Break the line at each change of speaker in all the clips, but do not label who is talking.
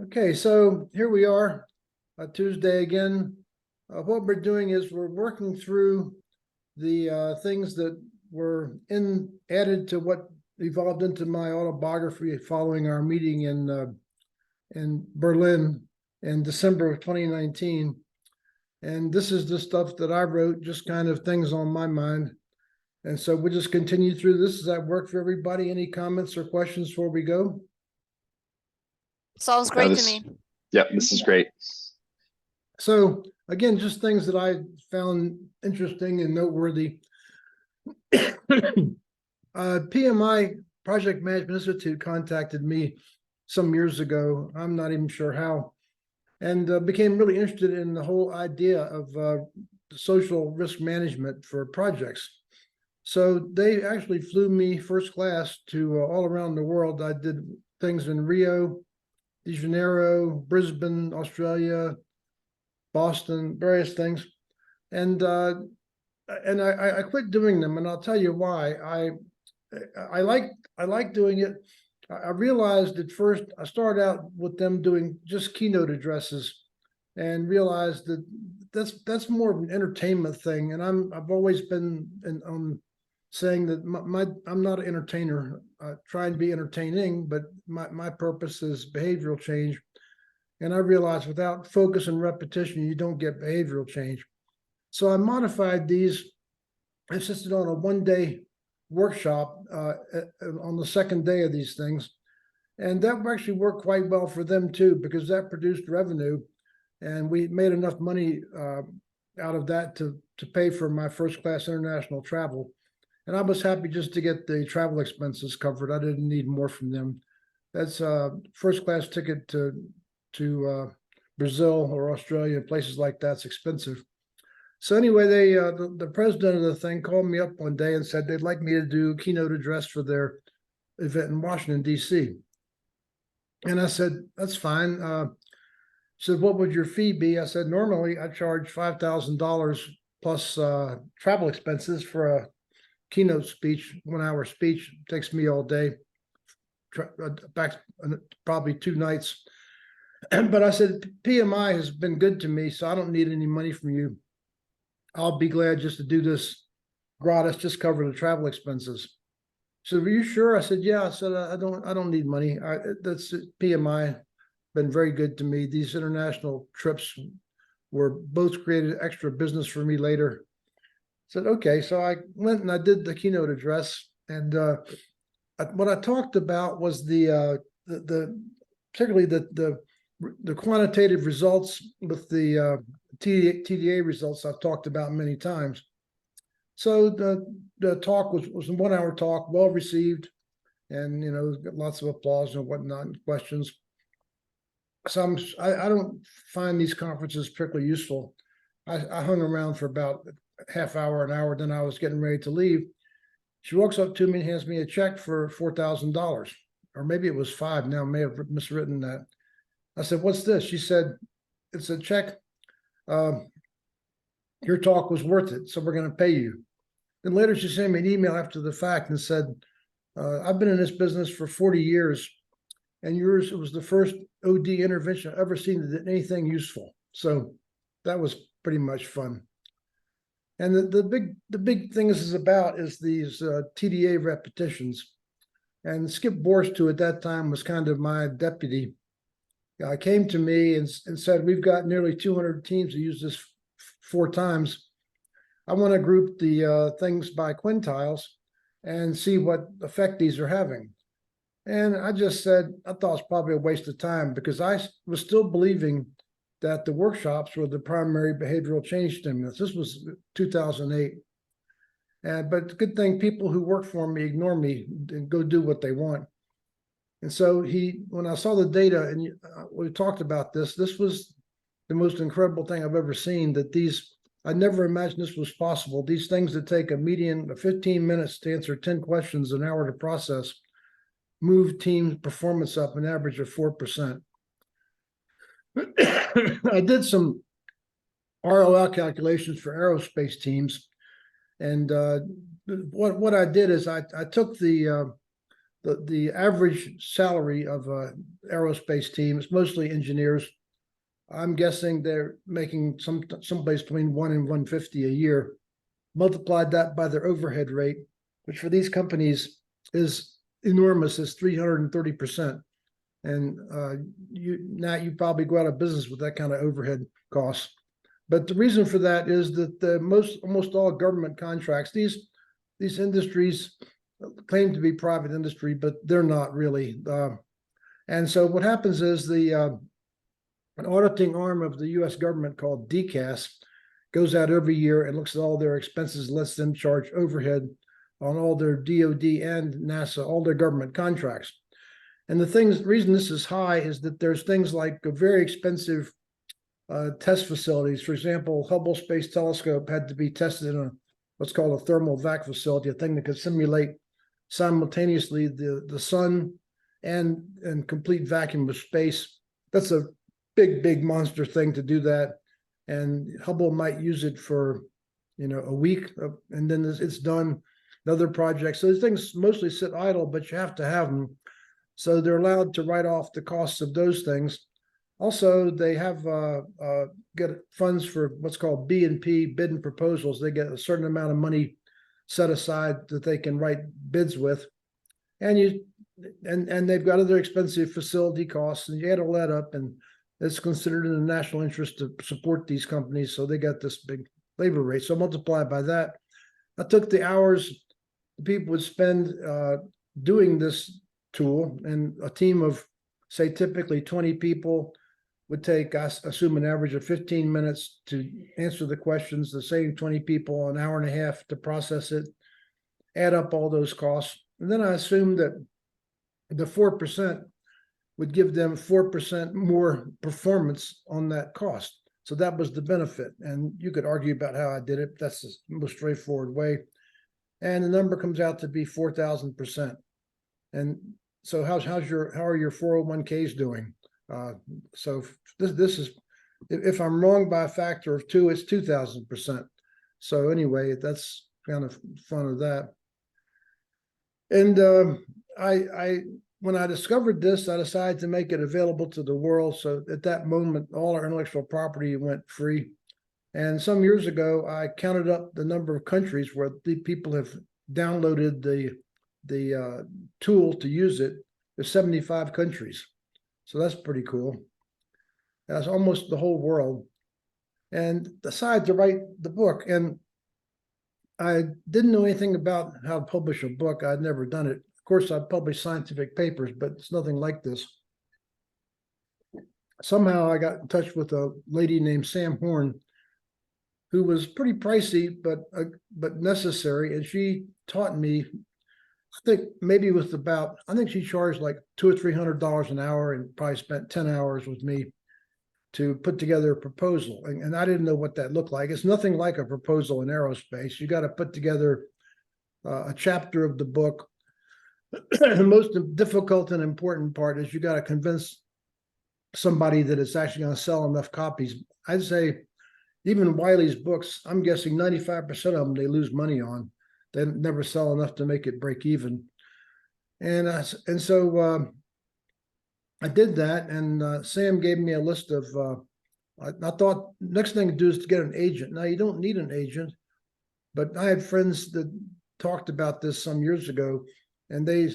Okay, so here we are, Tuesday again. What we're doing is we're working through the things that were added to what evolved into my autobiography following our meeting in Berlin in December of 2019. And this is the stuff that I wrote, just kind of things on my mind. And so we'll just continue through this. Does that work for everybody? Any comments or questions before we go?
Sounds great to me.
Yeah, this is great.
So again, just things that I found interesting and noteworthy. PMI, Project Management Institute, contacted me some years ago. I'm not even sure how, and became really interested in the whole idea of social risk management for projects. So they actually flew me first class to all around the world. I did things in Rio de Janeiro, Brisbane, Australia, Boston, various things, and I quit doing them, and I'll tell you why. I like doing it. I realized at first I started out with them doing just keynote addresses, and realized that that's more of an entertainment thing. And I've always been saying that I'm not an entertainer. Trying to be entertaining, but my purpose is behavioral change. And I realized without focus and repetition, you don't get behavioral change. So I modified these. I insisted on a one-day workshop on the second day of these things. And that actually worked quite well for them too, because that produced revenue. And we made enough money out of that to pay for my first class international travel. And I was happy just to get the travel expenses covered. I didn't need more from them. That's a first class ticket to Brazil or Australia, places like that's expensive. So anyway, the president of the thing called me up one day and said they'd like me to do a keynote address for their event in Washington, D.C. And I said, that's fine. She said, what would your fee be? I said, normally I charge $5,000 plus travel expenses for a keynote speech, 1 hour speech. It takes me all day, back probably 2 nights. But I said, PMI has been good to me, so I don't need any money from you. I'll be glad just to do this gratis, just cover the travel expenses. So were you sure? I said, yeah. I said, I don't need money. That's PMI, been very good to me. These international trips were both created extra business for me later. I said, okay. So I went and I did the keynote address. And what I talked about was particularly the quantitative results with the TDA results I've talked about many times. So the talk was a 1 hour talk, well received, and got lots of applause and whatnot and questions. So I don't find these conferences particularly useful. I hung around for about a half hour, an hour, then I was getting ready to leave. She walks up to me and hands me a check for $4,000, or maybe it was $5,000 now, I may have miswritten that. I said, what's this? She said, it's a check. Your talk was worth it, so we're going to pay you. And later she sent me an email after the fact and said, I've been in this business for 40 years, and yours was the first OD intervention I've ever seen that did anything useful. So that was pretty much fun. And the big thing this is about is these TDA repetitions. And Skip Borstu at that time was kind of my deputy. Came to me and said, we've got nearly 200 teams who use this 4 times. I want to group the things by quintiles and see what effect these are having. And I just said, I thought it was probably a waste of time, because I was still believing that the workshops were the primary behavioral change stimulus. This was 2008. But the good thing, people who work for me ignore me and go do what they want. And so when I saw the data and we talked about this was the most incredible thing I've ever seen, that I never imagined this was possible. These things that take a median of 15 minutes to answer 10 questions, an hour to process, move team performance up an average of 4%. I did some ROI calculations for aerospace teams. And what I did is I took the the average salary of a aerospace team is mostly engineers. I'm guessing they're making someplace between 1 and 150 a year. Multiplied that by their overhead rate, which for these companies is enormous, is 330%. And you probably go out of business with that kind of overhead costs. But the reason for that is that almost all government contracts, these industries claim to be private industry, but they're not really. And so what happens is an auditing arm of the U.S. government called DCAS goes out every year and looks at all their expenses, lets them charge overhead on all their DoD and NASA, all their government contracts. And the reason this is high is that there's things like very expensive test facilities. For example, Hubble Space Telescope had to be tested in what's called a thermal vac facility, a thing that could simulate simultaneously the sun and complete vacuum of space. That's a big monster thing to do that. And Hubble might use it for, a week, and then it's done. Another project. So these things mostly sit idle, but you have to have them. So they're allowed to write off the costs of those things. Also, they have get funds for what's called B&P, bid and proposals. They get a certain amount of money set aside that they can write bids with, and they've got other expensive facility costs, and you add all that up, and it's considered in the national interest to support these companies. So they got this big labor rate. So multiply by that. I took the hours the people would spend doing this tool, and a team of, say, typically 20 people would take, I assume, an average of 15 minutes to answer the questions. The same 20 people an hour and a half to process it, add up all those costs. And then I assumed that the 4% would give them 4% more performance on that cost. So that was the benefit. And you could argue about how I did it. That's the most straightforward way. And the number comes out to be 4,000%. And so how are your 401ks doing? So this is, if I'm wrong by a factor of 2, it's 2,000%. So anyway, that's kind of fun of that. And when I discovered this, I decided to make it available to the world. So at that moment, all our intellectual property went free. And some years ago, I counted up the number of countries where the people have downloaded the tool to use it. There's 75 countries. So that's pretty cool. That's almost the whole world. And decided to write the book. And I didn't know anything about how to publish a book. I'd never done it. Of course, I published scientific papers, but it's nothing like this. Somehow I got in touch with a lady named Sam Horn, who was pretty pricey, but necessary. And she taught me, I think maybe it was I think she charged like $200 or $300 an hour, and probably spent 10 hours with me to put together a proposal. And I didn't know what that looked like. It's nothing like a proposal in aerospace. You got to put together a chapter of the book. The most difficult and important part is you got to convince somebody that it's actually going to sell enough copies. I'd say even Wiley's books, I'm guessing 95% of them they lose money on. They never sell enough to make it break even. And so I did that, and Sam gave me a list of, I thought next thing to do is to get an agent. Now, you don't need an agent, but I had friends that talked about this some years ago, and they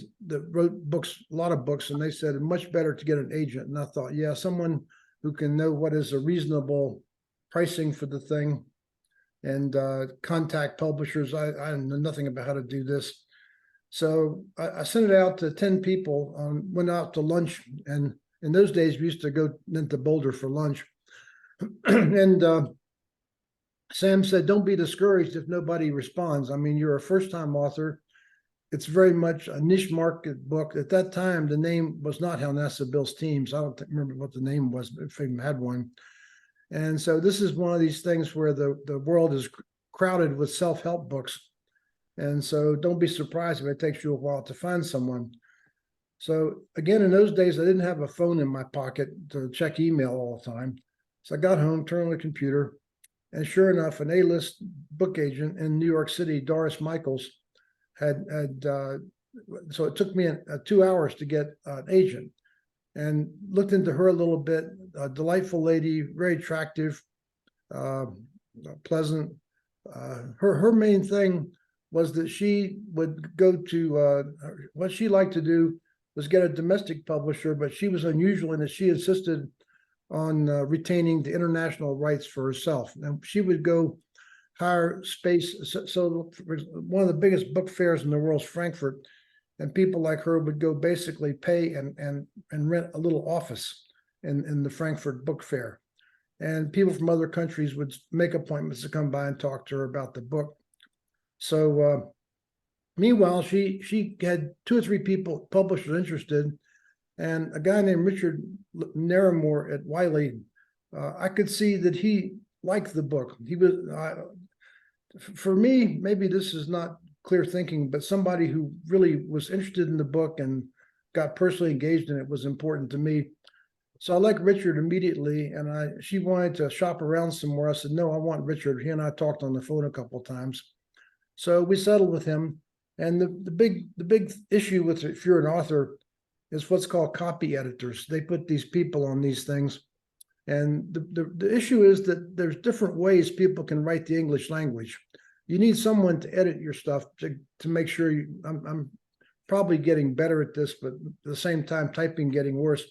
wrote books, a lot of books, and they said it's much better to get an agent. And I thought, yeah, someone who can know what is a reasonable pricing for the thing, and contact publishers. I know nothing about how to do this. So I sent it out to 10 people, went out to lunch. And in those days, we used to go into Boulder for lunch. And Sam said, don't be discouraged if nobody responds. I mean, you're a first-time author. It's very much a niche market book. At that time, the name was not How NASA Builds Teams. I don't remember what the name was, if I even had one. And so this is one of these things where the world is crowded with self-help books. And so don't be surprised if it takes you a while to find someone. So again, in those days, I didn't have a phone in my pocket to check email all the time. So I got home, turned on the computer, and sure enough, an A-list book agent in New York City, Doris Michaels, had so it took me 2 hours to get an agent, and looked into her a little bit. A delightful lady, very attractive, uh, pleasant. Her main thing was that she would go to what she liked to do was get a domestic publisher, but she was unusual in that she insisted on retaining the international rights for herself. And she would go hire space. So one of the biggest book fairs in the world is Frankfurt, and people like her would go basically pay and rent a little office in the Frankfurt Book Fair. And people from other countries would make appointments to come by and talk to her about the book. So meanwhile, she had 2 or 3 people, publishers interested, and a guy named Richard Naramore at Wiley. I could see that he liked the book. He was, for me, maybe this is not clear thinking, but somebody who really was interested in the book and got personally engaged in it was important to me. So I liked Richard immediately, and she wanted to shop around some more. I said, no, I want Richard. He and I talked on the phone a couple of times. So we settled with him. And the big issue with, if you're an author, is what's called copy editors. They put these people on these things. And the issue is that there's different ways people can write the English language. You need someone to edit your stuff to make sure I'm probably getting better at this, but at the same time, typing getting worse.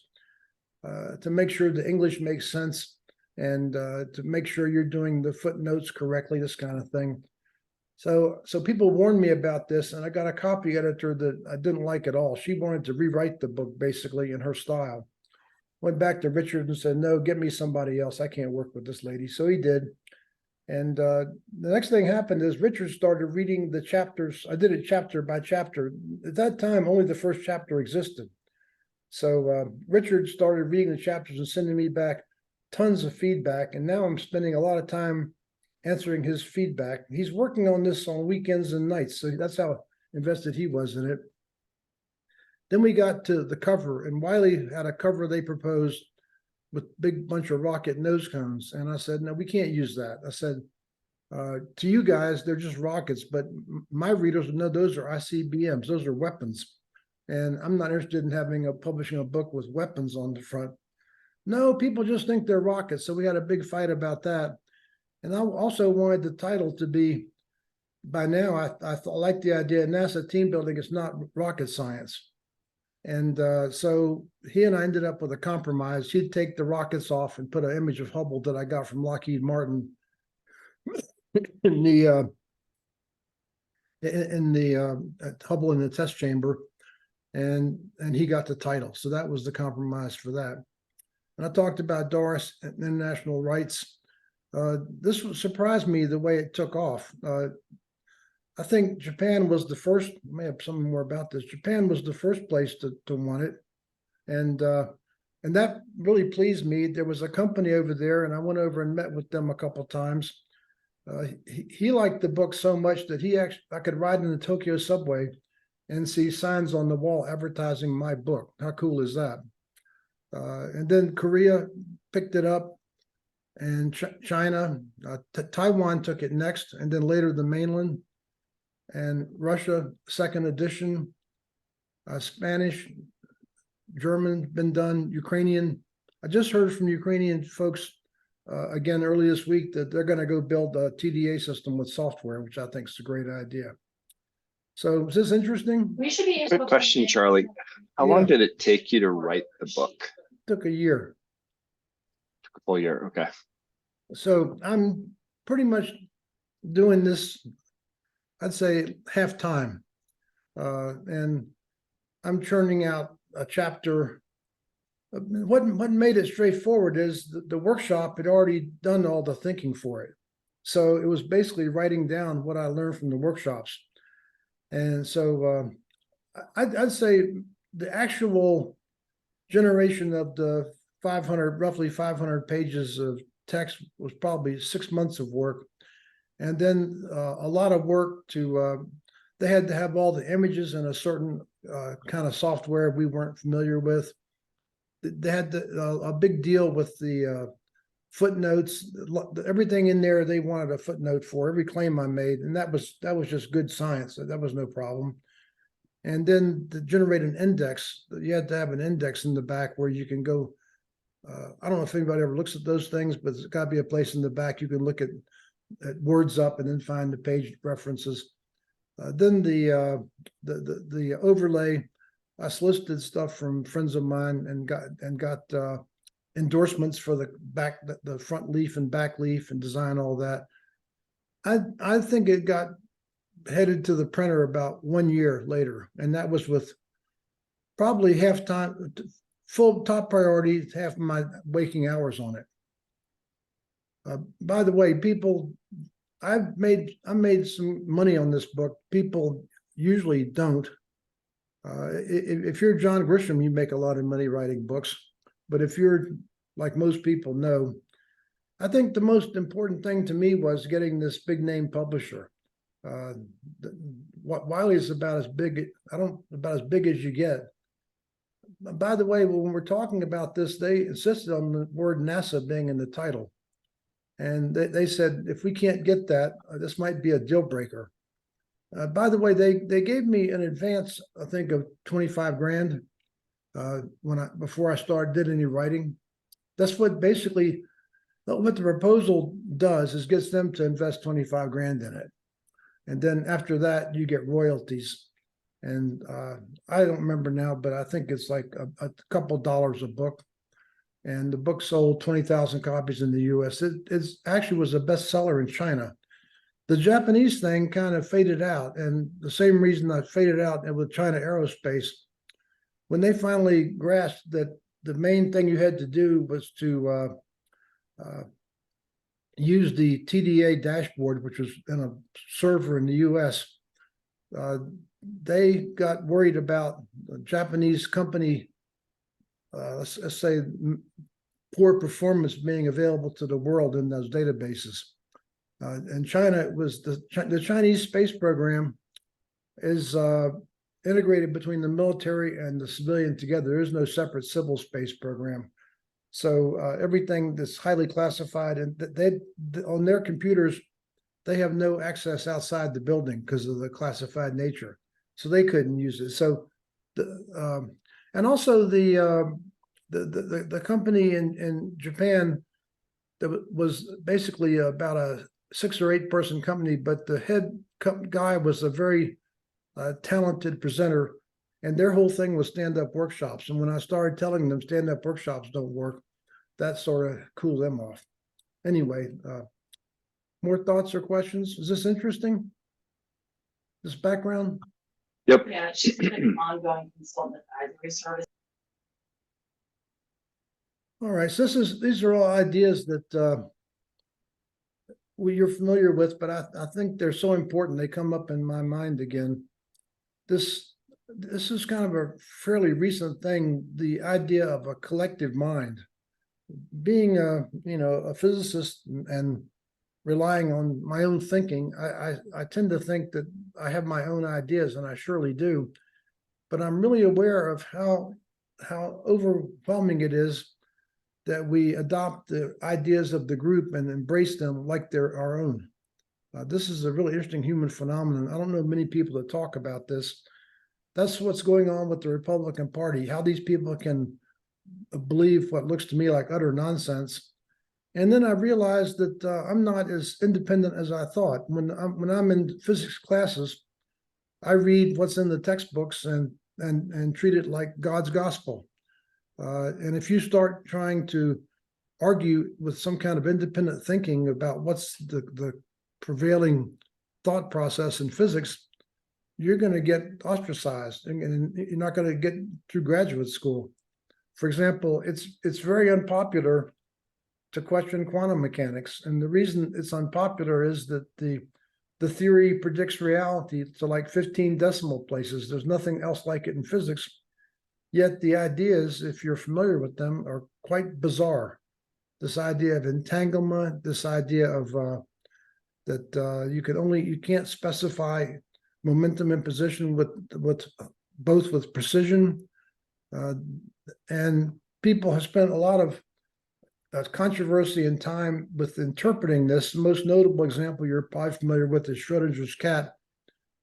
To make sure the English makes sense, and to make sure you're doing the footnotes correctly, this kind of thing. So people warned me about this, and I got a copy editor that I didn't like at all. She wanted to rewrite the book basically in her style. Went back to Richard and said, no, get me somebody else. I can't work with this lady. So he did. And the next thing happened is Richard started reading the chapters. I did it chapter by chapter. At that time, only the first chapter existed. So Richard started reading the chapters and sending me back tons of feedback. And now I'm spending a lot of time answering his feedback. He's working on this on weekends and nights. So that's how invested he was in it. Then we got to the cover, and Wiley had a cover they proposed with big bunch of rocket nose cones. And I said, no, we can't use that. I said, to you guys, they're just rockets, but my readers would know those are ICBMs. Those are weapons. And I'm not interested in publishing a book with weapons on the front. No, people just think they're rockets. So we had a big fight about that. And I also wanted the title to be, by now, I like the idea, NASA team building is not rocket science. And so he and I ended up with a compromise. He'd take the rockets off and put an image of Hubble that I got from Lockheed Martin in the Hubble in the test chamber. And he got the title. So that was the compromise for that. And I talked about Doris and international rights. This surprised me the way it took off. I think Japan was the first, I may have something more about this. Japan was the first place to want it. And that really pleased me. There was a company over there, and I went over and met with them a couple of times. He liked the book so much that I could ride in the Tokyo subway and see signs on the wall advertising my book. How cool is that? And then Korea picked it up, and China, Taiwan took it next, and then later the mainland, and Russia, second edition, Spanish, German, been done, Ukrainian. I just heard from Ukrainian folks again early this week that they're going to go build a TDA system with software, which I think is a great idea. So is this interesting?
We should be.
Quick question, Charlie. How long did it take you to write the book?
It took a year.
Took a full year. Okay.
So I'm pretty much doing this, I'd say, half time. And I'm churning out a chapter. What made it straightforward is the workshop had already done all the thinking for it. So it was basically writing down what I learned from the workshops. And so I'd say the actual generation of the roughly 500 pages of text was probably 6 months of work. And then a lot of work they had to have all the images in a certain kind of software we weren't familiar with. They had a big deal with the footnotes, everything in there they wanted a footnote for every claim I made, and that was just good science. So that was no problem. And then to generate an index, you had to have an index in the back where you can go. I don't know if anybody ever looks at those things, but there's got to be a place in the back you can look at words up and then find the page references. Then the overlay, I solicited stuff from friends of mine and got endorsements for the front leaf and back leaf and design all that. I think it got headed to the printer about 1 year later, and that was with probably half time, full top priority, half of my waking hours on it. By the way, people, I made some money on this book. People usually don't. If you're John Grisham, you make a lot of money writing books. But if you're like most people know, I think the most important thing to me was getting this big name publisher. Wiley's about as big, about as big as you get. By the way, when we're talking about this, they insisted on the word NASA being in the title. And they said, if we can't get that, this might be a deal breaker. By the way, they gave me an advance, I think, of 25 grand before I did any writing. That's what basically what the proposal does is gets them to invest 25 grand in it. And then after that, you get royalties. And I don't remember now, but I think it's like a couple dollars a book. And the book sold 20,000 copies in the US. It actually was a bestseller in China. The Japanese thing kind of faded out. And the same reason that faded out with China Aerospace, when they finally grasped that the main thing you had to do was to use the TDA dashboard, which was in a server in the US, they got worried about the Japanese company, let's say, poor performance being available to the world in those databases. And China was the Chinese space program is integrated between the military and the civilian together. There is no separate civil space program. So everything that's highly classified, and they on their computers, they have no access outside the building because of the classified nature. So they couldn't use it. So, and also the company in Japan that was basically about a 6 or 8 person company, but the head guy was a very talented presenter, and their whole thing was stand-up workshops. And when I started telling them stand-up workshops don't work, that sort of cooled them off. Anyway, more thoughts or questions? Is this interesting? This background?
Yep.
Yeah, she's an ongoing consultant advisory service.
All right, so these are all ideas that you're familiar with, but I think they're so important they come up in my mind again. This is kind of a fairly recent thing, the idea of a collective mind. Being a physicist and relying on my own thinking, I tend to think that I have my own ideas, and I surely do. But I'm really aware of how overwhelming it is that we adopt the ideas of the group and embrace them like they're our own. This is a really interesting human phenomenon. I don't know many people that talk about this. That's what's going on with the Republican Party, how these people can believe what looks to me like utter nonsense. And then I realized that I'm not as independent as I thought. When I'm in physics classes, I read what's in the textbooks and treat it like God's gospel. And if you start trying to argue with some kind of independent thinking about what's the prevailing thought process in physics, you're going to get ostracized, and you're not going to get through graduate school. For example, it's very unpopular to question quantum mechanics, and the reason it's unpopular is that the theory predicts reality to like 15 decimal places. There's nothing else like it in physics. Yet the ideas, if you're familiar with them, are quite bizarre. This idea of entanglement, this idea of that you can't specify momentum and position with both with precision, and people have spent a lot of controversy and time with interpreting this. The most notable example you're probably familiar with is Schrodinger's cat,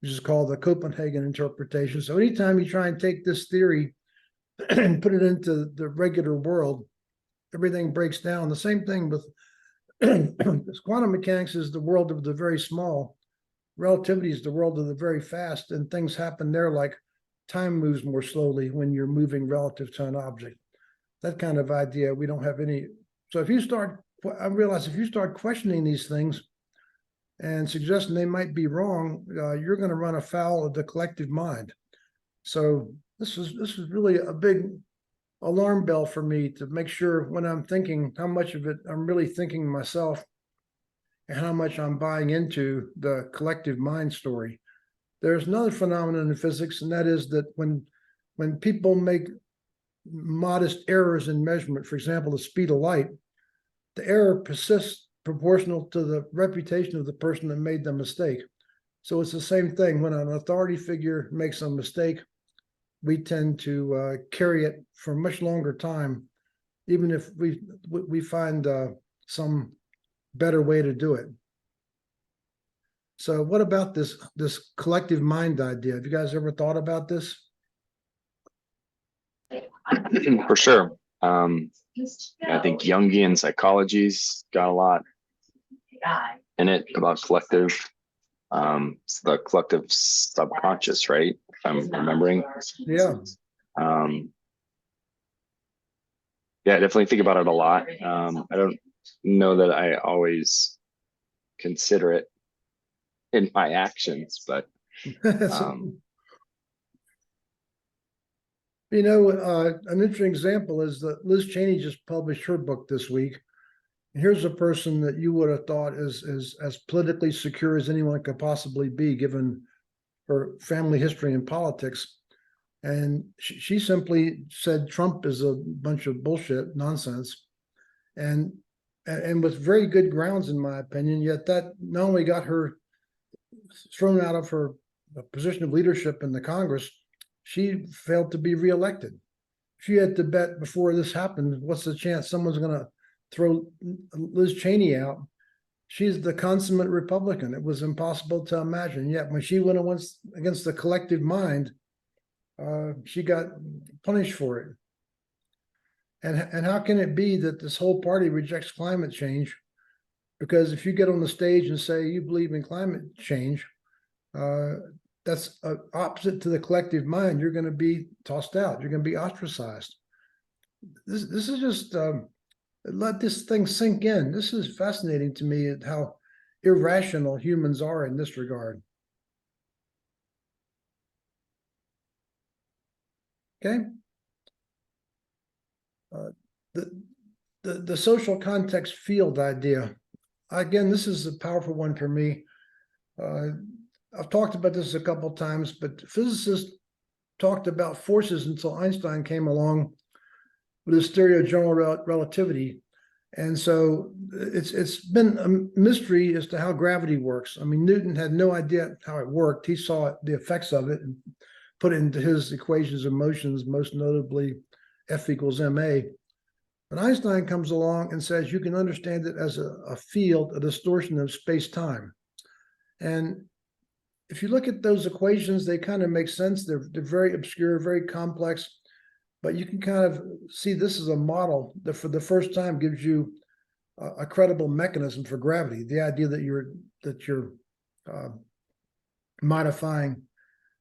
which is called the Copenhagen interpretation. So anytime you try and take this theory and put it into the regular world, everything breaks down. The same thing with quantum mechanics is the world of the very small. Relativity is the world of the very fast, and things happen there like time moves more slowly when you're moving relative to an object. That kind of idea, we don't have any. So if you start, I realize if you start questioning these things and suggesting they might be wrong, you're going to run afoul of the collective mind. So this is really a big alarm bell for me to make sure when I'm thinking how much of it I'm really thinking myself and how much I'm buying into the collective mind story. There's another phenomenon in physics, and that is that when people make modest errors in measurement, for example, the speed of light, the error persists proportional to the reputation of the person that made the mistake. So it's the same thing. When an authority figure makes a mistake, we tend to carry it for a much longer time, even if we find some better way to do it. So what about this collective mind idea? Have you guys ever thought about this?
For sure. I think Jungian psychology's got a lot in it about collective. It's the collective subconscious, right? If I'm remembering.
Yeah.
Yeah, I definitely think about it a lot. I don't know that I always consider it in my actions, but
you know, an interesting example is that Liz Cheney just published her book this week. And here's a person that you would have thought is as politically secure as anyone could possibly be, given her family history and politics. And she simply said Trump is a bunch of bullshit, nonsense, and with very good grounds, in my opinion. Yet that not only got her thrown out of her position of leadership in the Congress, she failed to be reelected. She had to bet before this happened, what's the chance someone's going to throw Liz Cheney out? She's the consummate Republican. It was impossible to imagine. Yet when she went against the collective mind, she got punished for it. And how can it be that this whole party rejects climate change? Because if you get on the stage and say you believe in climate change, that's opposite to the collective mind. You're going to be tossed out. You're going to be ostracized. This is just let this thing sink in. This is fascinating to me at how irrational humans are in this regard. Okay. The social context field idea. Again, this is a powerful one for me. I've talked about this a couple of times, but physicists talked about forces until Einstein came along with his theory of general relativity. And so it's been a mystery as to how gravity works. I mean, Newton had no idea how it worked. He saw the effects of it and put it into his equations of motions, most notably F equals ma. But Einstein comes along and says you can understand it as a field, a distortion of space-time. And if you look at those equations, they kind of make sense. They're very obscure, very complex, but you can kind of see this is a model that for the first time gives you a credible mechanism for gravity. The idea that you're modifying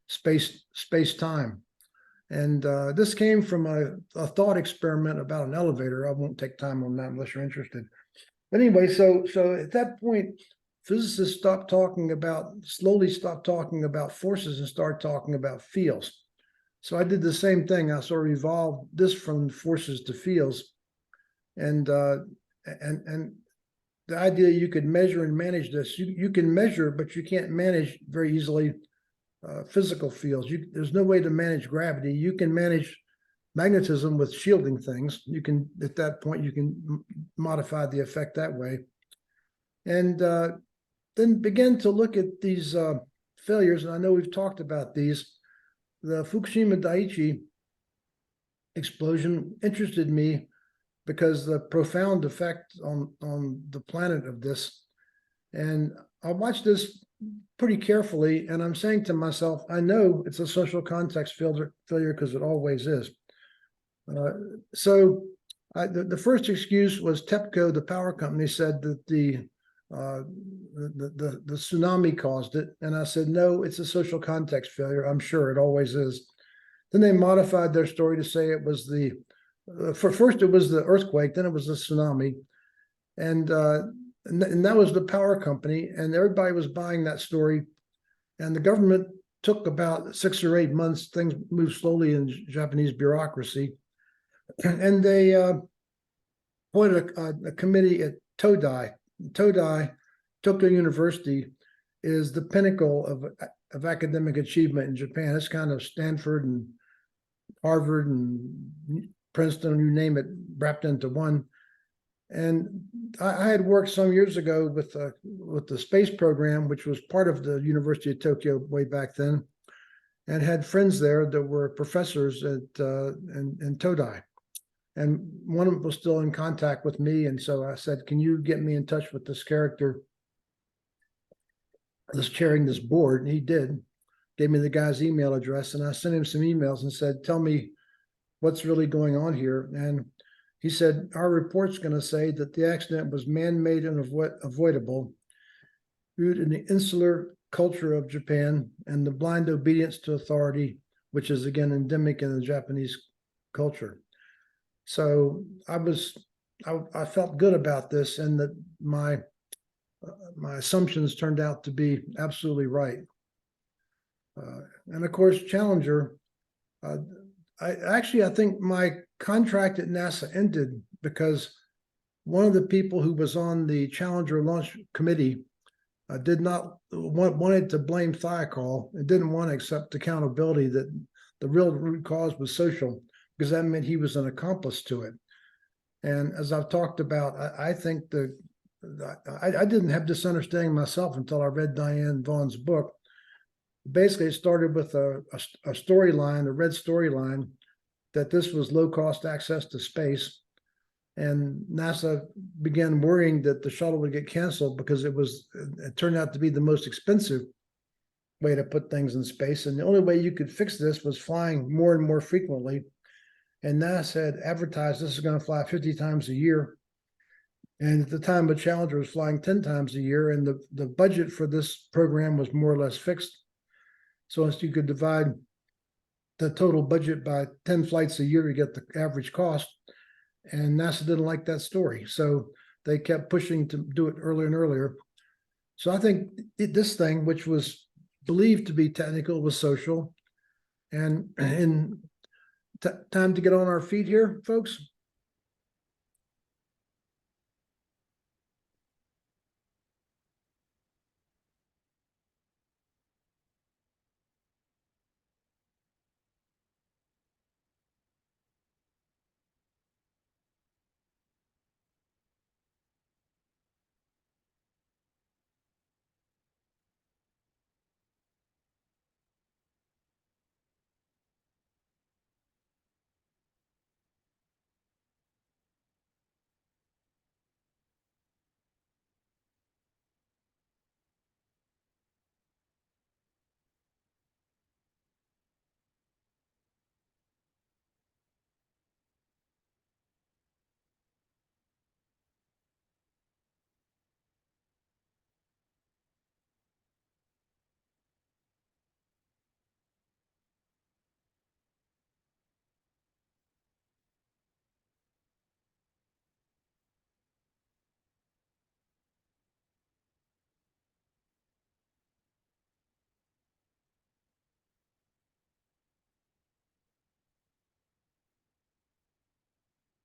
space-time. And this came from a thought experiment about an elevator. I won't take time on that unless you're interested. But anyway, so at that point, physicists slowly stopped talking about forces and start talking about fields. So I did the same thing. I sort of evolved this from forces to fields, and the idea you could measure and manage this. You can measure, but you can't manage very easily physical fields. There's no way to manage gravity. You can manage magnetism with shielding things. You can, at that point, you can modify the effect that way. And then begin to look at these failures. And I know we've talked about these. The Fukushima Daiichi explosion interested me because the profound effect on the planet of this. And I watched this pretty carefully, and I'm saying to myself, I know it's a social context failure because it always is. So the first excuse was TEPCO, the power company, said that the tsunami caused it, and I said no, it's a social context failure. I'm sure it always is. Then they modified their story to say it was the first it was the earthquake, then it was the tsunami, and that was the power company, and everybody was buying that story, and the government took about 6 or 8 months. Things moved slowly in Japanese bureaucracy, and they appointed a committee at Todai. Todai, Tokyo University, is the pinnacle of academic achievement in Japan. It's kind of Stanford and Harvard and Princeton, you name it, wrapped into one. And I had worked some years ago with the space program, which was part of the University of Tokyo way back then, and had friends there that were professors at in Todai. And one of them was still in contact with me. And so I said, can you get me in touch with this character that's chairing this board? And he did, gave me the guy's email address. And I sent him some emails and said, tell me what's really going on here. And he said, our report's going to say that the accident was man-made and avoidable, rooted in the insular culture of Japan and the blind obedience to authority, which is again endemic in the Japanese culture. So I felt good about this, and that my assumptions turned out to be absolutely right. And of course, Challenger, I think my contract at NASA ended because one of the people who was on the Challenger launch committee did not wanted to blame thiokol and didn't want to accept accountability that the real root cause was social, because that meant he was an accomplice to it. And as I've talked about, I think I didn't have this understanding myself until I read Diane Vaughn's book. Basically, it started with a storyline, a red storyline, that this was low-cost access to space. And NASA began worrying that the shuttle would get canceled because it turned out to be the most expensive way to put things in space. And the only way you could fix this was flying more and more frequently. And NASA had advertised this is going to fly 50 times a year. And at the time, the Challenger was flying 10 times a year. And the budget for this program was more or less fixed. So as you could divide the total budget by 10 flights a year, you get the average cost. And NASA didn't like that story. So they kept pushing to do it earlier and earlier. So I think this thing, which was believed to be technical, was social. And time to get on our feet here, folks.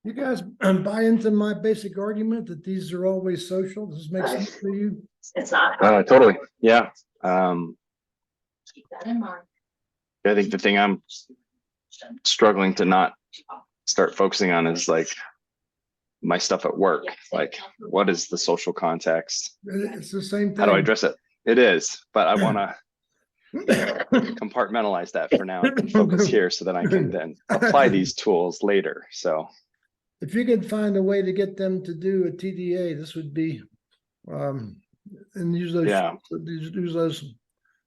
You guys buy into my basic argument that these are always social? Does this make sense to you?
It's not.
Totally. Yeah.
Keep that in mind.
I think the thing I'm struggling to not start focusing on is like my stuff at work. Like, what is the social context?
It's the same thing.
How do I address it? It is, but I want to compartmentalize that for now and focus here so that I can then apply these tools later. So
if you could find a way to get them to do a TDA, this would be and use those,
Yeah.
use those,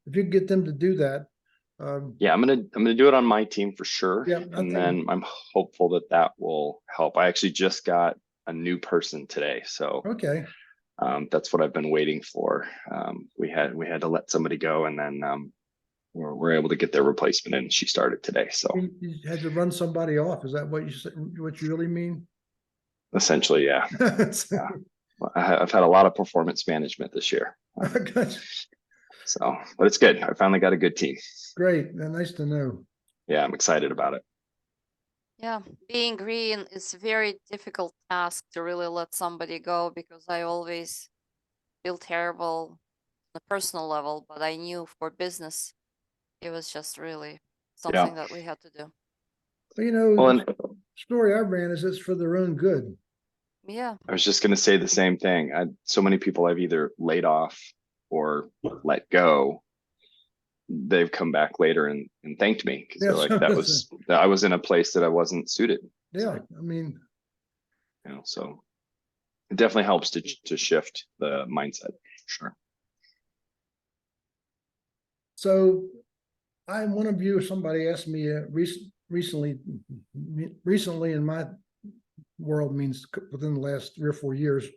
if you get them to do that.
Yeah, I'm gonna do it on my team for sure.
Yeah, I
And
think-
then I'm hopeful that that will help. I actually just got a new person today, so
Okay,
that's what I've been waiting for. We had to let somebody go, and then we're able to get their replacement in. She started today, so
you had to run somebody off. Is that what you said, what you really mean?
essentially, yeah. Yeah. I've had a lot of performance management this year, so but it's good. I finally got a good team.
Great, nice to know.
Yeah, I'm excited about it.
Yeah, being green is a very difficult task to really let somebody go because I always feel terrible on a personal level, but I knew for business it was just really something that we had to do.
But, you know,
Well,
the
and
story I ran is it's for their own good.
Yeah,
I was just going to say the same thing. So many people I've either laid off or let go. They've come back later and thanked me because they're
Yes,
like, that I was in a place that I wasn't suited.
yeah, I mean,
You know, so it definitely helps to shift the mindset. Sure.
so I'm one of you, somebody asked me recently in my world means within the last 3 or 4 years,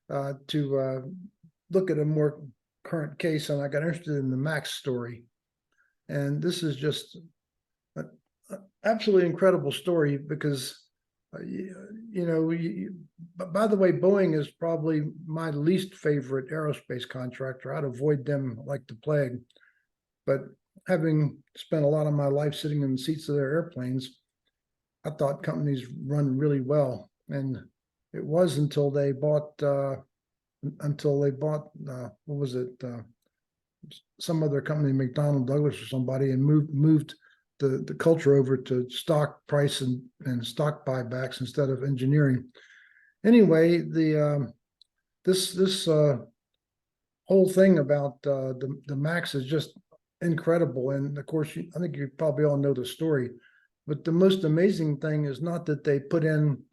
to look at a more current case, and I got interested in the Max story. And this is just an absolutely incredible story because, but by the way, Boeing is probably my least favorite aerospace contractor. I'd avoid them like the plague. But having spent a lot of my life sitting in the seats of their airplanes, I thought companies run really well. And it was until they bought, what was it? Some other company, McDonnell Douglas or somebody, and moved the culture over to stock price and stock buybacks instead of engineering. Anyway, this whole thing about the Max is just incredible. And of course, I think you probably all know the story. But the most amazing thing is not that they put in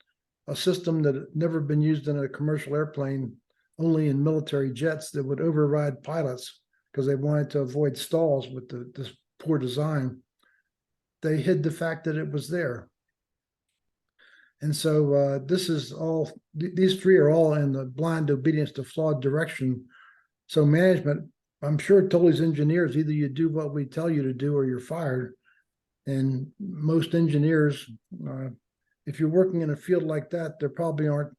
a system that had never been used in a commercial airplane, only in military jets, that would override pilots because they wanted to avoid stalls with this poor design. They hid the fact that it was there. And so these three are all in the blind obedience to flawed direction. So management, I'm sure, told these engineers, either you do what we tell you to do or you're fired. And most engineers, if you're working in a field like that, there probably aren't,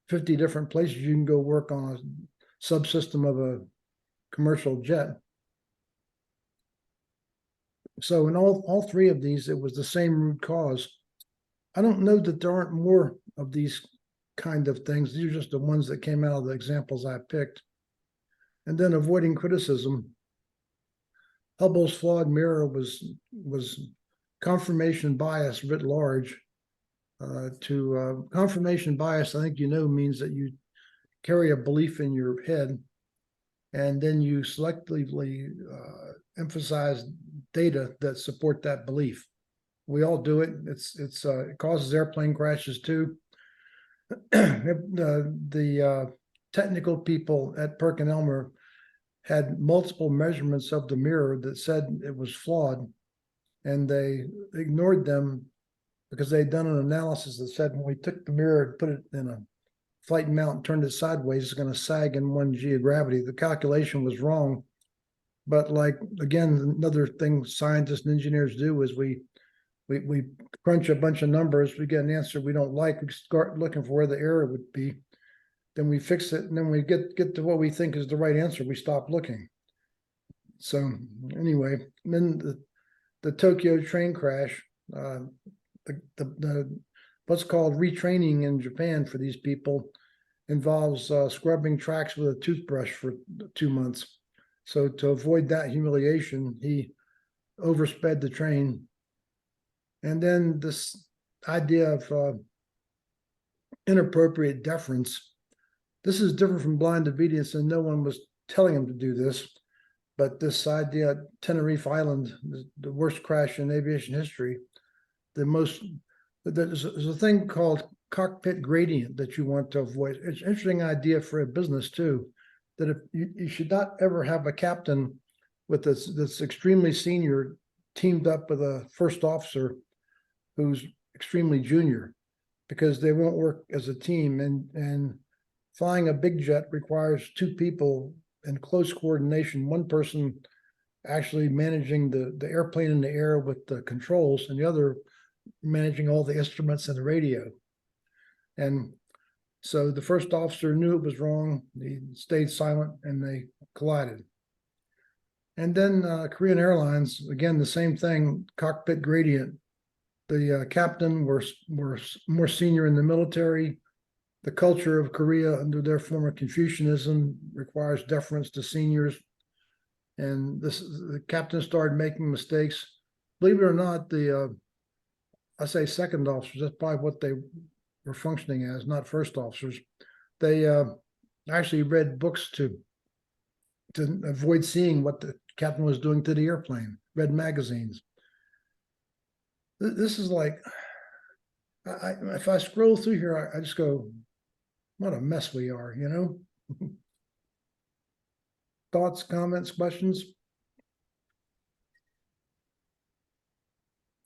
50 different places you can go work on a subsystem of a commercial jet. So in all three of these, it was the same root cause. I don't know that there aren't more of these kind of things. These are just the ones that came out of the examples I picked. And then avoiding criticism. Hubble's flawed mirror was confirmation bias writ large. Confirmation bias, I think means that you carry a belief in your head, and then you selectively emphasize data that support that belief. We all do it. It causes airplane crashes too. The technical people at PerkinElmer had multiple measurements of the mirror that said it was flawed, and they ignored them because they'd done an analysis that said when we took the mirror and put it in a flight mount and turned it sideways, it's going to sag in 1 g of gravity. The calculation was wrong. But again, another thing scientists and engineers do is we crunch a bunch of numbers, we get an answer we don't like, we start looking for where the error would be. Then we fix it, and then we get to what we think is the right answer, we stop looking. So anyway, then the Tokyo train crash, the what's called retraining in Japan for these people involves scrubbing tracks with a toothbrush for 2 months. So to avoid that humiliation, he oversped the train. And then this idea of inappropriate deference. This is different from blind obedience, and no one was telling him to do this. But this idea, Tenerife Island, the worst crash in aviation history, there's a thing called cockpit gradient that you want to avoid. It's an interesting idea for a business too, that if you should not ever have a captain with this extremely senior teamed up with a first officer who's extremely junior, because they won't work as a team. And flying a big jet requires two people in close coordination, one person actually managing the airplane in the air with the controls and the other managing all the instruments and the radio. And so the first officer knew it was wrong. He stayed silent and they collided. And then Korean Airlines, again, the same thing, cockpit gradient. The captain were more senior in the military. The culture of Korea under their form of Confucianism requires deference to seniors. And the captain started making mistakes. Believe it or not, I say second officers, that's probably what they were functioning as, not first officers. They actually read books to avoid seeing what the captain was doing to the airplane, read magazines. This is like, if I scroll through here, I just go, what a mess we are, you know? Thoughts, comments, questions?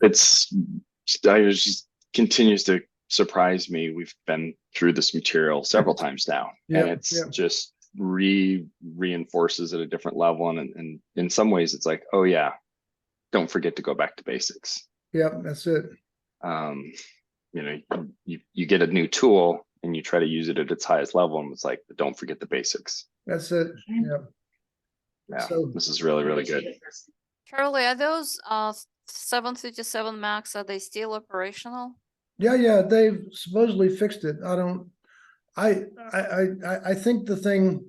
Just continues to surprise me. We've been through this material several times now, and it's just reinforces at a different level. And in some ways it's like, oh yeah, don't forget to go back to basics.
Yeah, that's it.
You know, you get a new tool and you try to use it at its highest level, and it's like, don't forget the basics.
That's it. Yeah.
Yeah,
So
this is really, really good.
Charlie, are those 737 Max, are they still operational?
yeah, they've supposedly fixed it. I think the thing.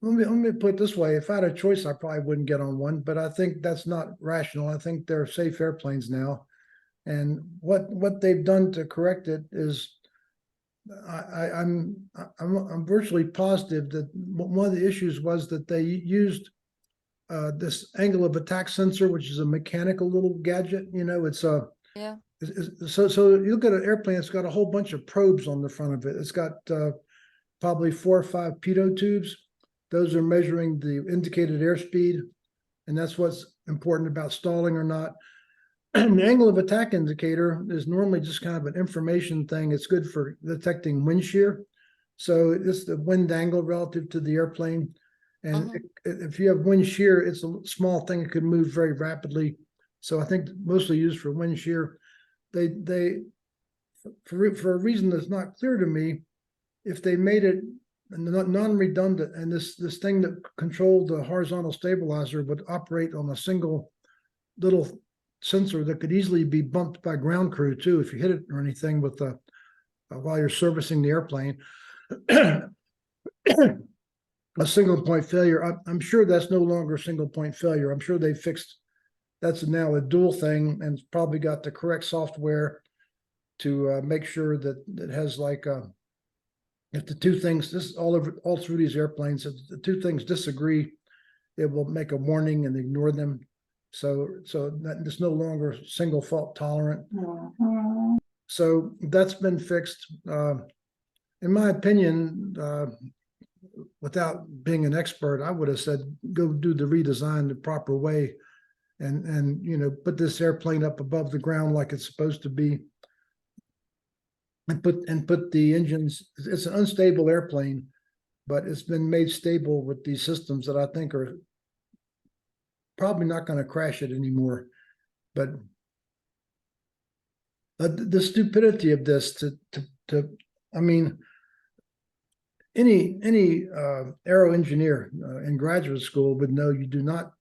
Let me put it this way: if I had a choice, I probably wouldn't get on one. But I think that's not rational. I think they're safe airplanes now, and what they've done to correct it is, I'm virtually positive that one of the issues was that they used this angle of attack sensor, which is a mechanical little gadget. You know, it's a
Yeah.
so you look at an airplane, it's got a whole bunch of probes on the front of it. It's got probably 4 or 5 pitot tubes. Those are measuring the indicated airspeed, and that's what's important about stalling or not. The angle of attack indicator is normally just kind of an information thing. It's good for detecting wind shear. So it's the wind angle relative to the airplane. And if you have wind shear, it's a small thing. It could move very rapidly. So I think mostly used for wind shear. They for a reason that's not clear to me, if they made it non-redundant, and this thing that controlled the horizontal stabilizer would operate on a single little sensor that could easily be bumped by ground crew too if you hit it or anything with while you're servicing the airplane. A single point failure. I'm sure that's no longer a single point failure. I'm sure they fixed that's now a dual thing, and it's probably got the correct software to make sure that it has like if the two things, this is all through these airplanes, if the two things disagree, it will make a warning and ignore them. So that it's no longer single fault tolerant. So that's been fixed. In my opinion, without being an expert, I would have said go do the redesign the proper way, and you know, put this airplane up above the ground like it's supposed to be, and put the engines. It's an unstable airplane, but it's been made stable with these systems that I think are probably not going to crash it anymore. But the stupidity of this I mean, any aero engineer in graduate school would know you do not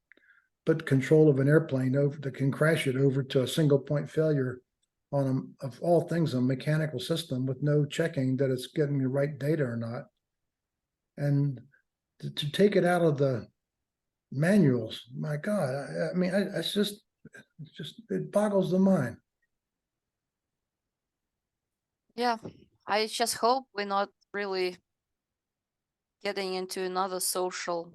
put control of an airplane over that can crash it over to a single point failure on of all things, a mechanical system with no checking that it's getting the right data or not. And to take it out of the manuals, my God, I mean, it's just it boggles the mind.
Yeah, I just hope we're not really getting into another social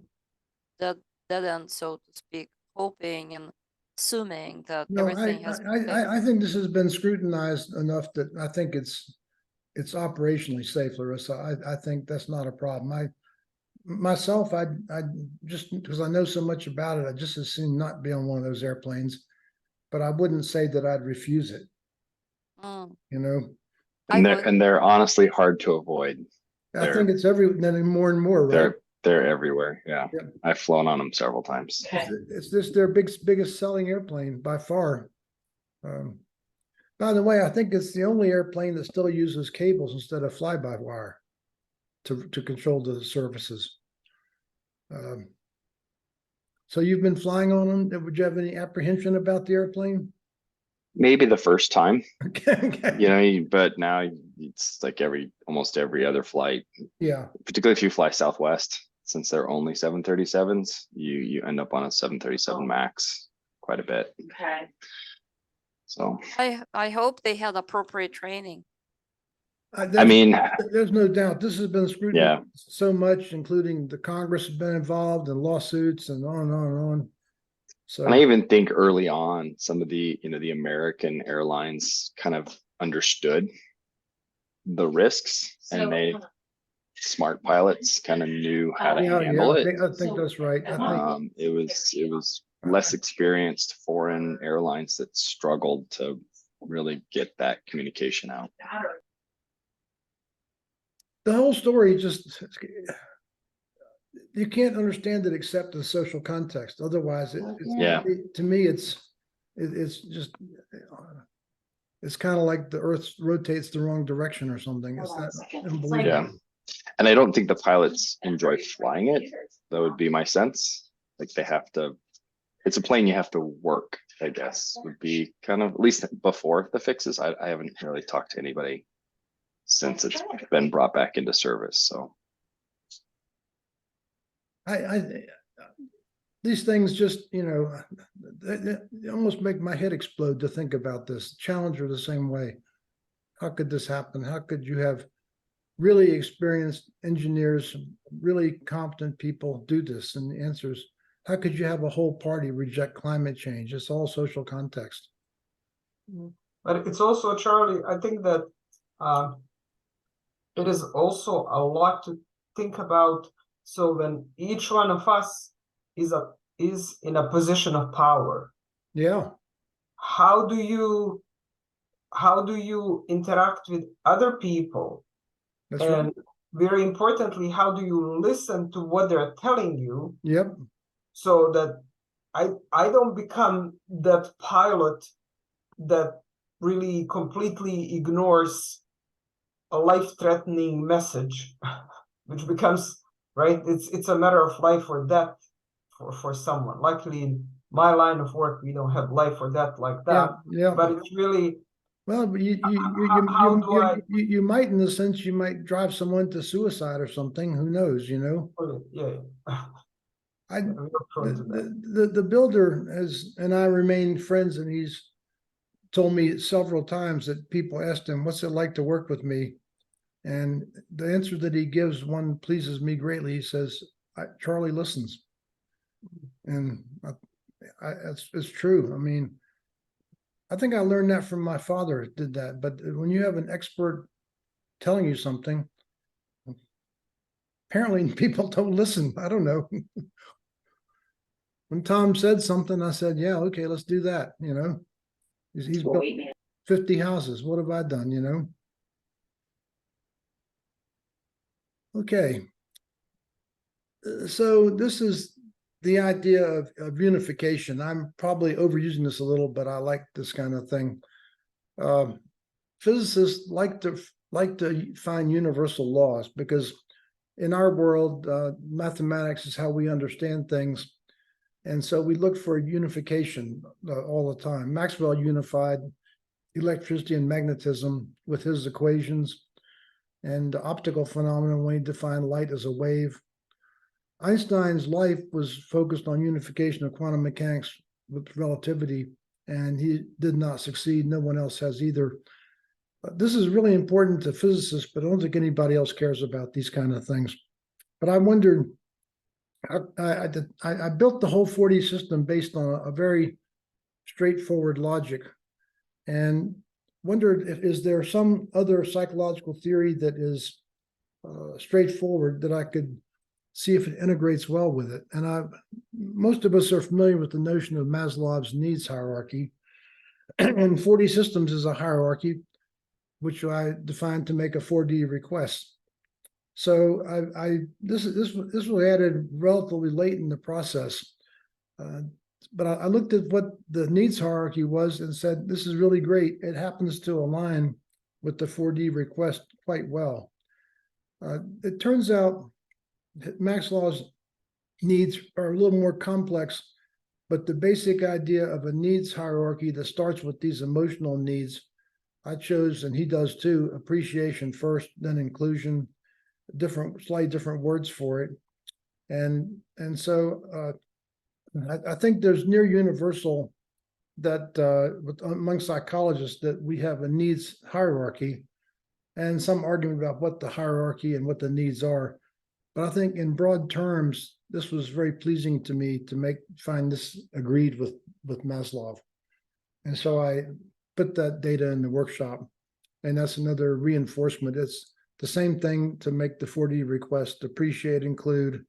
dead end, so to speak, hoping and assuming that
No,
everything has been fixed.
I think this has been scrutinized enough that I think it's operationally safe, Larissa. I think that's not a problem. Myself, I just, because I know so much about it, I just as soon not be on one of those airplanes. But I wouldn't say that I'd refuse it,
Mm,
you know?
I would.
And they're honestly hard to avoid.
I think it's then more and more, right?
They're everywhere. Yeah.
Yeah.
I've flown on them several times.
It's just their biggest selling airplane by far. By the way, I think it's the only airplane that still uses cables instead of fly-by-wire to control the surfaces. So you've been flying on them. Would you have any apprehension about the airplane?
Maybe the first time,
Okay.
but now it's like almost every other flight,
Yeah.
particularly if you fly Southwest, since they're only 737s, you end up on a 737 Max quite a bit.
Okay.
So,
I hope they had appropriate training.
I mean,
There's no doubt this has been scrutinized
yeah,
so much, including the Congress has been involved in lawsuits and on and on and on. So
and I even think early on, some of the American airlines kind of understood the risks, and they smart pilots kind of knew how to handle it.
I think that's right. I think
It was less experienced foreign airlines that struggled to really get that communication out.
the whole story just, you can't understand it except in social context. Otherwise,
Yeah.
to me, it's just, it's kind of like the Earth rotates the wrong direction or something. It's that unbelievable.
Yeah. And I don't think the pilots enjoy flying it. That would be my sense. Like it's a plane you have to work, I guess, would be kind of, at least before the fixes. I haven't really talked to anybody since it's been brought back into service. So
These things just, they almost make my head explode to think about this. Challenger the same way. How could this happen? How could you have really experienced engineers, really competent people do this? And the answer is, how could you have a whole party reject climate change? It's all social context.
But it's also, Charlie, I think that it is also a lot to think about. So when each one of us is in a position of power,
Yeah,
how do you interact with other people?
that's
And
right.
very importantly, how do you listen to what they're telling you?
Yep.
So that I don't become that pilot that really completely ignores a life-threatening message, which becomes, right, it's a matter of life or death for someone. Luckily, in my line of work, we don't have life or death like that.
Yeah.
But it's really,
Well,
how do I?
you might, in the sense, you might drive someone to suicide or something. Who knows?
Yeah. We're prone to that.
The builder and I remain friends, and he's told me several times that people asked him, "What's it like to work with me?" And the answer that he gives, one pleases me greatly. He says, "Charlie listens," and it's true. I mean, I think I learned that from my father. Did that, but when you have an expert telling you something, apparently people don't listen. I don't know. When Tom said something, I said, "Yeah, okay, let's do that." He's built 50 houses. What have I done? Okay. So this is the idea of unification. I'm probably overusing this a little, but I like this kind of thing. Physicists like to find universal laws, because in our world, mathematics is how we understand things. And so we look for unification all the time. Maxwell unified electricity and magnetism with his equations, and the optical phenomenon when he defined light as a wave. Einstein's life was focused on unification of quantum mechanics with relativity, and he did not succeed. No one else has either. This is really important to physicists, but I don't think anybody else cares about these kind of things. But I wondered, I built the whole 4D system based on a very straightforward logic, and wondered if is there some other psychological theory that is straightforward that I could see if it integrates well with it. And most of us are familiar with the notion of Maslow's needs hierarchy, and 4D systems is a hierarchy, which I defined to make a 4D request. So this was added relatively late in the process, but I looked at what the needs hierarchy was and said, this is really great. It happens to align with the 4D request quite well. It turns out that Maslow's needs are a little more complex, but the basic idea of a needs hierarchy that starts with these emotional needs, I chose, and he does too, appreciation first, then inclusion, slightly different words for it. And so I think there's near universal that among psychologists that we have a needs hierarchy, and some argument about what the hierarchy and what the needs are. But I think in broad terms, this was very pleasing to me to find this agreed with Maslow. And so I put that data in the workshop, and that's another reinforcement. It's the same thing to make the 4D request: appreciate, include,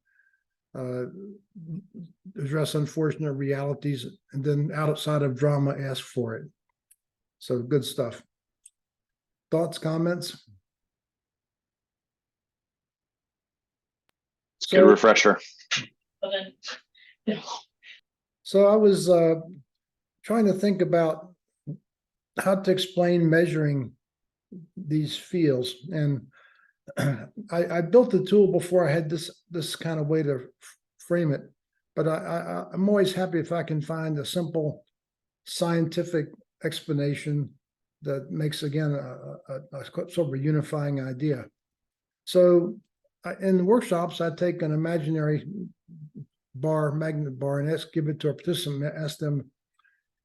address unfortunate realities, and then outside of drama, ask for it. So good stuff. Thoughts, comments?
It's a good refresher.
So I was trying to think about how to explain measuring these fields, and I built the tool before I had this kind of way to frame it. But I'm always happy if I can find a simple scientific explanation that makes, again, a sort of a unifying idea. So in the workshops, I take an imaginary magnet bar, and give it to a participant, ask them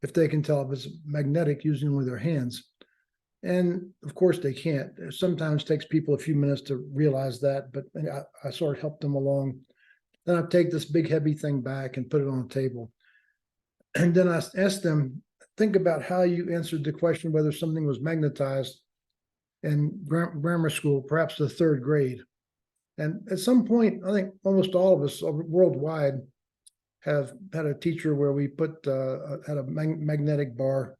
if they can tell if it's magnetic using only their hands. And of course they can't. It sometimes takes people a few minutes to realize that, but I sort of help them along. Then I take this big heavy thing back and put it on the table. And then I ask them, think about how you answered the question whether something was magnetized in grammar school, perhaps the 3rd grade. And at some point, I think almost all of us worldwide have had a teacher where we had a magnetic bar,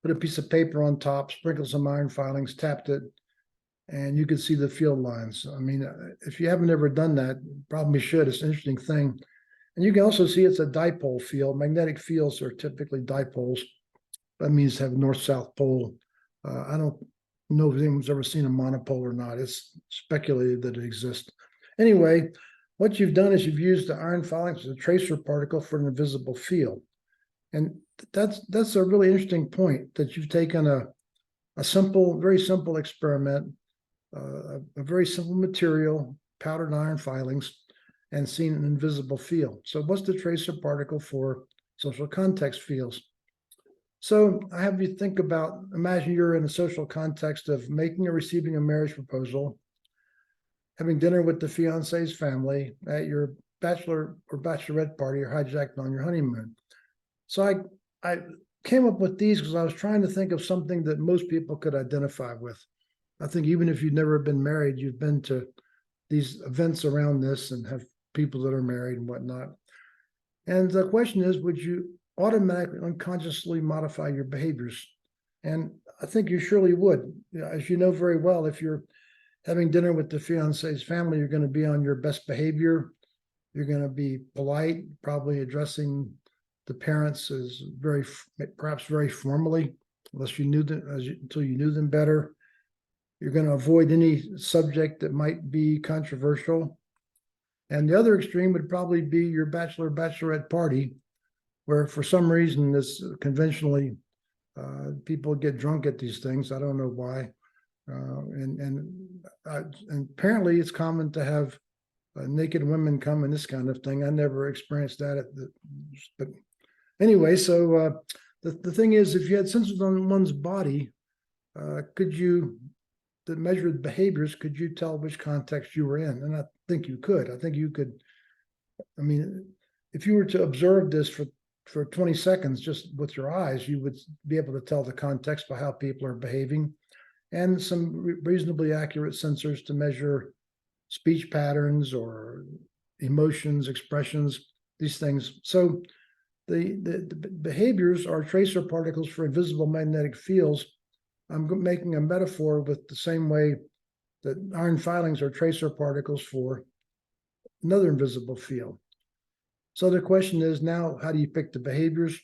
put a piece of paper on top, sprinkled some iron filings, tapped it, and you could see the field lines. I mean, if you haven't ever done that, probably should. It's an interesting thing. And you can also see it's a dipole field. Magnetic fields are typically dipoles. That means have north-south pole. I don't know if anyone's ever seen a monopole or not. It's speculated that it exists. Anyway, what you've done is you've used the iron filings as a tracer particle for an invisible field. And that's a really interesting point, that you've taken a simple, very simple experiment, a very simple material, powdered iron filings, and seen an invisible field. So what's the tracer particle for social context fields? So I have you think about, imagine you're in a social context of making or receiving a marriage proposal, having dinner with the fiance's family at your bachelor or bachelorette party, or hijacked on your honeymoon. So I came up with these because I was trying to think of something that most people could identify with. I think even if you've never been married, you've been to these events around this and have people that are married and whatnot. And the question is, would you automatically, unconsciously modify your behaviors? And I think you surely would. As you know very well, if you're having dinner with the fiance's family, you're going to be on your best behavior. You're going to be polite, probably addressing the parents as perhaps very formally, unless you knew them, until you knew them better. You're going to avoid any subject that might be controversial. And the other extreme would probably be your bachelorette party, where for some reason this conventionally people get drunk at these things. I don't know why. And apparently it's common to have naked women come and this kind of thing. I never experienced that but anyway, so the thing is, if you had sensors on one's body, that measured behaviors, could you tell which context you were in? And I think you could. I think you could. I mean, if you were to observe this for for 20 seconds, just with your eyes, you would be able to tell the context by how people are behaving, and some reasonably accurate sensors to measure speech patterns or emotions, expressions, these things. So the behaviors are tracer particles for invisible magnetic fields. I'm making a metaphor with the same way that iron filings are tracer particles for another invisible field. So the question is now, how do you pick the behaviors?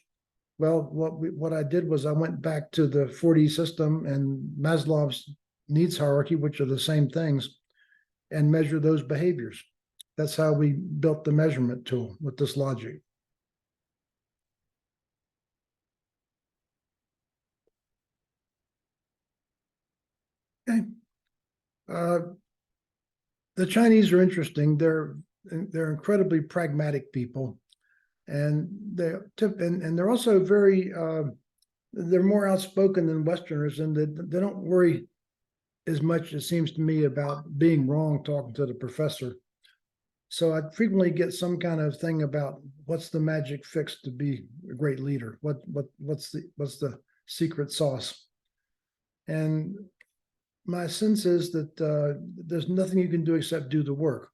Well, what I did was I went back to the 4D system and Maslow's needs hierarchy, which are the same things, and measure those behaviors. That's how we built the measurement tool with this logic. Okay. The Chinese are interesting. They're incredibly pragmatic people, and they're also very they're more outspoken than Westerners, and they don't worry as much, it seems to me, about being wrong talking to the professor. So I frequently get some kind of thing about what's the magic fix to be a great leader? What's the secret sauce? And my sense is that there's nothing you can do except do the work.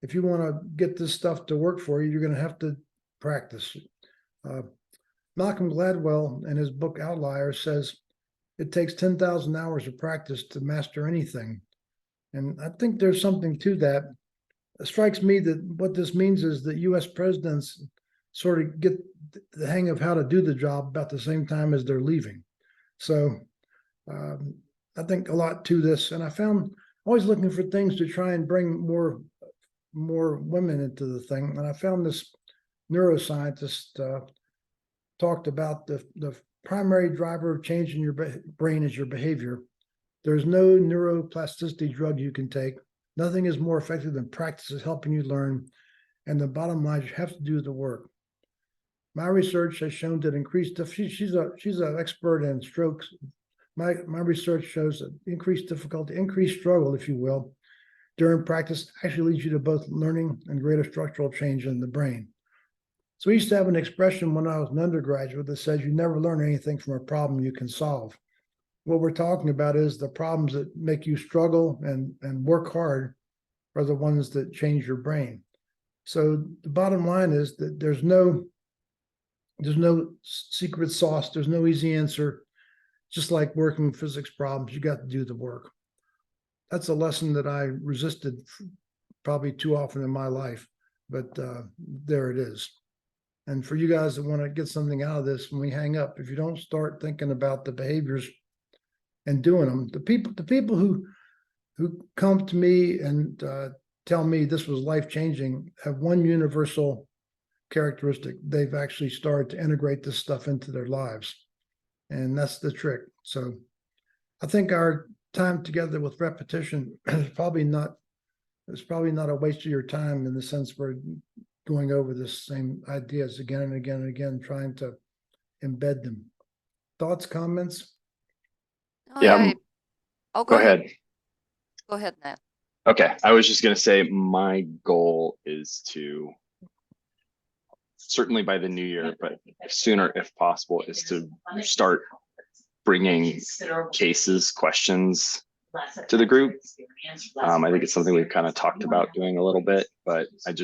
If you want to get this stuff to work for you, you're going to have to practice. Malcolm Gladwell, in his book Outliers, says it takes 10,000 hours of practice to master anything. And I think there's something to that. It strikes me that what this means is that US presidents sort of get the hang of how to do the job about the same time as they're leaving. So I think a lot to this. And I found always looking for things to try and bring more women into the thing. And I found this neuroscientist talked about the primary driver of change in your brain is your behavior. There's no neuroplasticity drug you can take. Nothing is more effective than practice is helping you learn. And the bottom line is you have to do the work. My research has shown that increased, she's an expert in strokes. My research shows that increased difficulty, increased struggle, if you will, during practice actually leads you to both learning and greater structural change in the brain. So we used to have an expression when I was an undergraduate that says you never learn anything from a problem you can solve. What we're talking about is the problems that make you struggle and work hard are the ones that change your brain. So the bottom line is that there's no secret sauce. There's no easy answer. Just like working physics problems, you got to do the work. That's a lesson that I resisted probably too often in my life, but there it is. And for you guys that want to get something out of this, when we hang up, if you don't start thinking about the behaviors and doing them, the people who come to me and tell me this was life-changing have one universal characteristic. They've actually started to integrate this stuff into their lives. And that's the trick. So I think our time together with repetition is probably not a waste of your time, in the sense we're going over the same ideas again and again and again, trying to embed them. Thoughts, comments?
Oh,
Yeah,
yeah. Oh,
Go ahead.
Go ahead, Nat.
Okay, I was just going to say my goal is to, certainly by the new year, but sooner if possible, is to start bringing cases, questions to the group. I think it's something we've kind of talked about doing a little bit, but I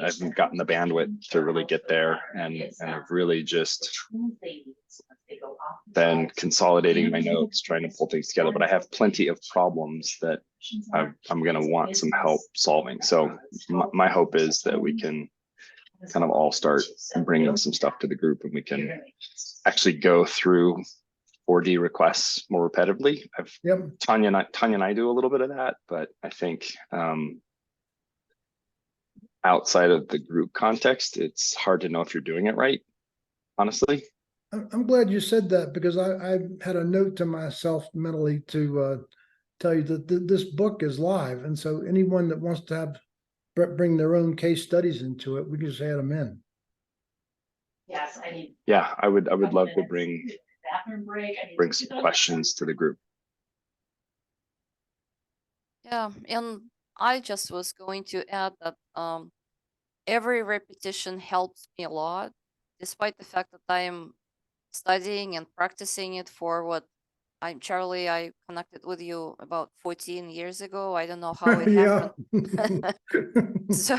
haven't gotten the bandwidth to really get there, and I've really just been consolidating my notes, trying to pull things together. But I have plenty of problems that I'm going to want some help solving. So my hope is that we can kind of all start bringing some stuff to the group, and we can actually go through 4D requests more repetitively. Tanya and I do a little bit of that, but I think outside of the group context, it's hard to know if you're doing it right, honestly.
I'm glad you said that, because I had a note to myself mentally to tell you that this book is live, and so anyone that wants to bring their own case studies into it, we can just add them in.
Yes, I need.
Yeah, I would love to bring some questions to the group.
Yeah, and I just was going to add that every repetition helps me a lot. despite the fact that I am studying and practicing it for what I'm Charlie, I connected with you about 14 years ago. I don't know how it
Yeah.
happened. So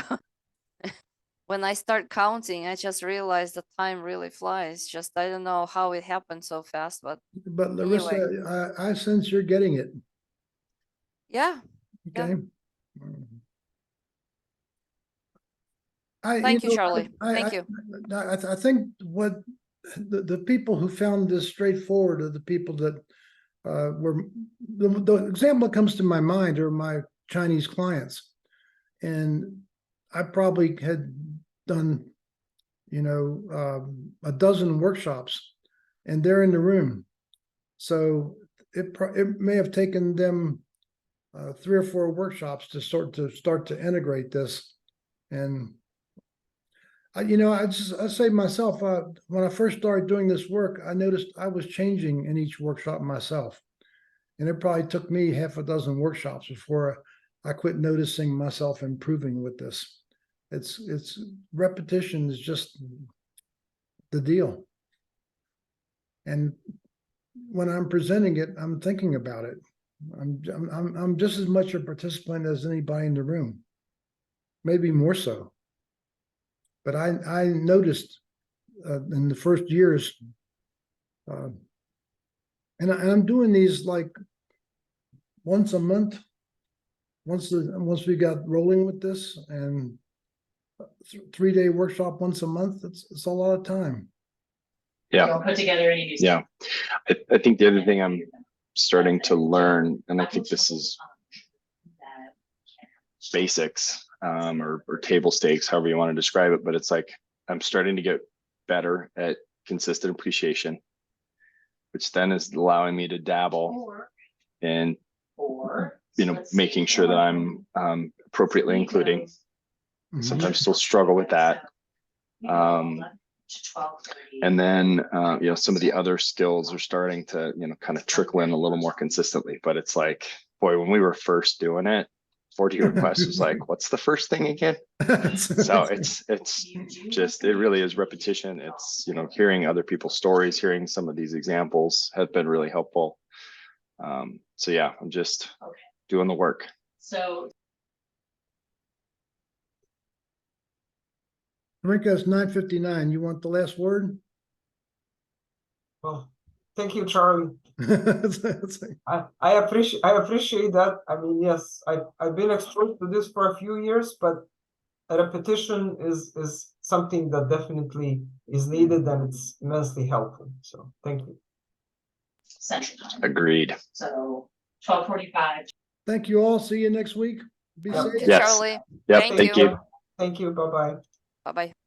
when I start counting, I just realize that time really flies. Just I don't know how it happened so fast, but
But Larissa, I sense you're getting it.
yeah.
Okay.
Thank you, Charlie. Thank you.
I think what the people who found this straightforward are the people that were the example that comes to my mind are my Chinese clients. And I probably had done, a dozen workshops, and they're in the room. So it may have taken them 3 or 4 workshops to start to integrate this. And I say myself, when I first started doing this work, I noticed I was changing in each workshop myself. And it probably took me half a dozen workshops before I quit noticing myself improving with this. It's repetition is just the deal. And when I'm presenting it, I'm thinking about it. I'm just as much a participant as anybody in the room, maybe more so. But I noticed in the first years, and I'm doing these like once a month. Once we got rolling with this, and 3-day workshop once a month, it's a lot of time.
You
Yeah,
don't put together any new.
yeah. I think the other thing I'm starting to learn, and I think this is basics, or table stakes, however you want to describe it, but it's like I'm starting to get better at consistent appreciation, which then is allowing me to dabble in, making sure that I'm appropriately including.
Mhm.
Sometimes still struggle with that. And then, some of the other skills are starting to, kind of trickle in a little more consistently. But it's like, boy, when we were first doing it, 40 requests was like, what's the first thing again? So it's just, it really is repetition. It's, hearing other people's stories, hearing some of these examples have been really helpful. So yeah, I'm just doing the work.
So
Darinka, it's 9:59. You want the last word?
Well, thank you, Charlie.
It's
I appreciate that. I mean, yes, I've been exposed to this for a few years, but a repetition is something that definitely is needed, and it's immensely helpful. So thank you.
Central Time.
Agreed.
So 12:45.
Thank you all. See you next week. Be
Yeah.
safe.
Thank you,
Yes.
Charlie.
Yep.
Thank
Thank
you.
you.
Thank you. Bye-bye.
Bye-bye.